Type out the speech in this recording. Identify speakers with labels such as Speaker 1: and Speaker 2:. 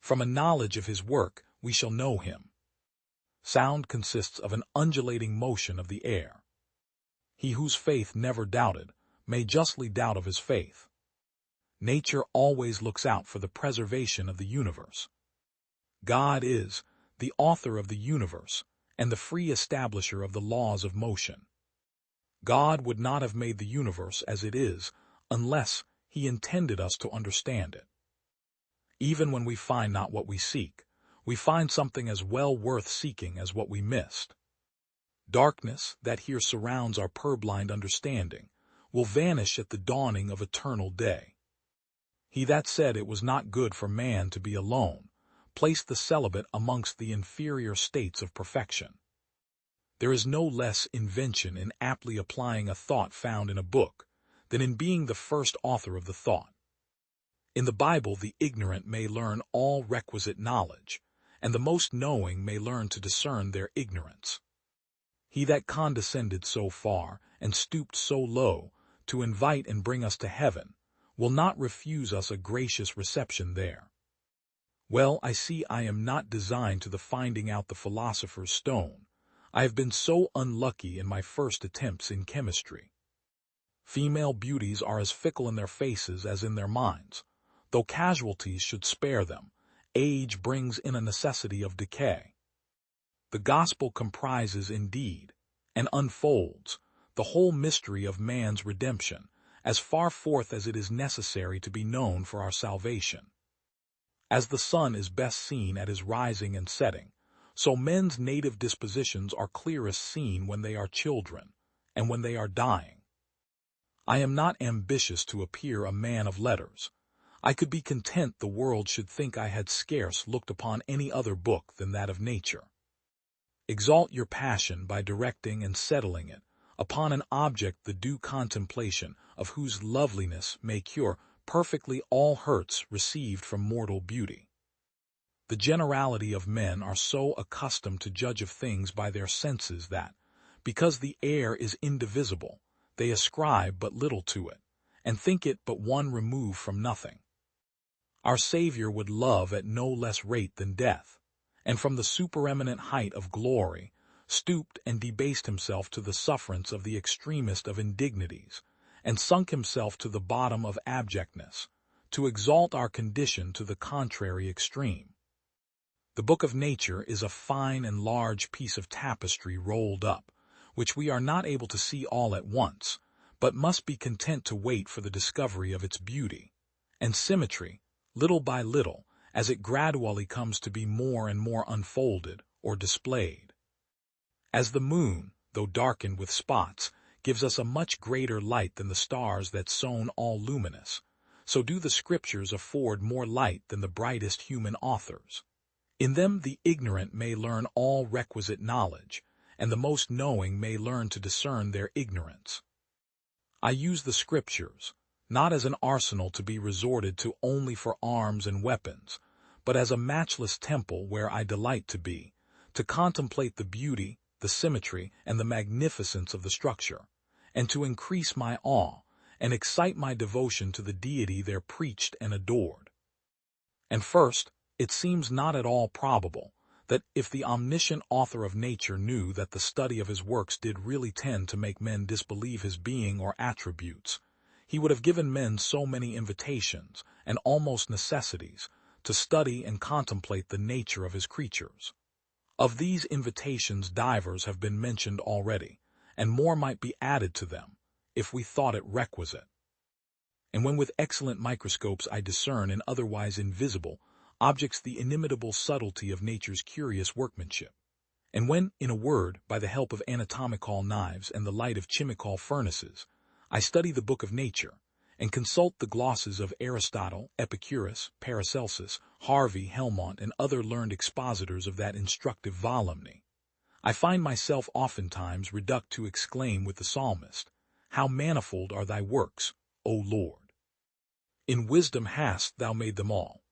Speaker 1: From a knowledge of his work we shall know him. Sound consists of an undulating motion of the air. He whose faith never doubted may justly doubt of his faith. Nature always looks out for the preservation of the universe. God is the author of the universe and the free establisher of the laws of motion. God would not have made the universe as it is unless he intended us to understand it. Even when we find not what we seek, we find something as well worth seeking as what we missed. Darkness that here surrounds our purblind understanding will vanish at the dawning of eternal day. He that said it was not good for man to be alone placed the celibate amongst the inferior states of perfection. There is no less invention in aptly applying a thought found in a book than in being the first author of the thought. In the Bible the ignorant may learn all requisite knowledge, and the most knowing may learn to discern their ignorance. He that condescended so far and stooped so low to invite and bring us to heaven will not refuse us a gracious reception there. Well, I see I am not designed to the finding out the philosopher's stone. I have been so unlucky in my first attempts in chemistry. Female beauties are as fickle in their faces as in their minds. Though casualties should spare them, age brings in a necessity of decay. The gospel comprises indeed, and unfolds, the whole mystery of man's redemption, as far forth as it is necessary to be known for our salvation. As the sun is best seen at his rising and setting, so men's native dispositions are clearest seen when they are children, and when they are dying. I am not ambitious to appear a man of letters. I could be content the world should think I had scarce looked upon any other book than that of nature. Exalt your passion by directing and settling it upon an object the due contemplation of whose loveliness may cure perfectly all hurts received from mortal beauty. The generality of men are so accustomed to judge of things by their senses that, because the air is indivisible, they ascribe but little to it, and think it but one remove from nothing. Our Savior would love at no less rate than death, and from the supereminent height of glory stooped and debased himself to the sufferance of the extremest of indignities, and sunk himself to the bottom of abjectness, to exalt our condition to the contrary extreme. The book of nature is a fine and large piece of tapestry rolled up, which we are not able to see all at once, but must be content to wait for the discovery of its beauty and symmetry, little by little, as it gradually comes to be more and more unfolded or displayed. As the moon, though darkened with spots, gives us a much greater light than the stars that shone all luminous, so do the Scriptures afford more light than the brightest human authors. In them the ignorant may learn all requisite knowledge, and the most knowing may learn to discern their ignorance. I use the Scriptures, not as an arsenal to be resorted to only for arms and weapons, but as a matchless temple where I delight to be, to contemplate the beauty, the symmetry, and the magnificence of the structure, and to increase my awe, and excite my devotion to the deity there preached and adored. And first, it seems not at all probable that if the omniscient author of nature knew that the study of his works did really tend to make men disbelieve his being or attributes, he would have given men so many invitations, and almost necessities, to study and contemplate the nature of his creatures. Of these invitations divers have been mentioned already, and more might be added to them, if we thought it requisite. And when with excellent microscopes I discern in otherwise invisible objects the inimitable subtlety of nature's curious workmanship, and when, in a word, by the help of anatomical knives and the light of chimical furnaces, I study the book of nature, and consult the glosses of Aristotle, Epicurus, Paracelsus, Harvey, Helmont, and other learned expositors of that instructive volume, I find myself oftentimes reduced to exclaim with the psalmist, "How manifold are thy works, O Lord! In wisdom hast thou made them all.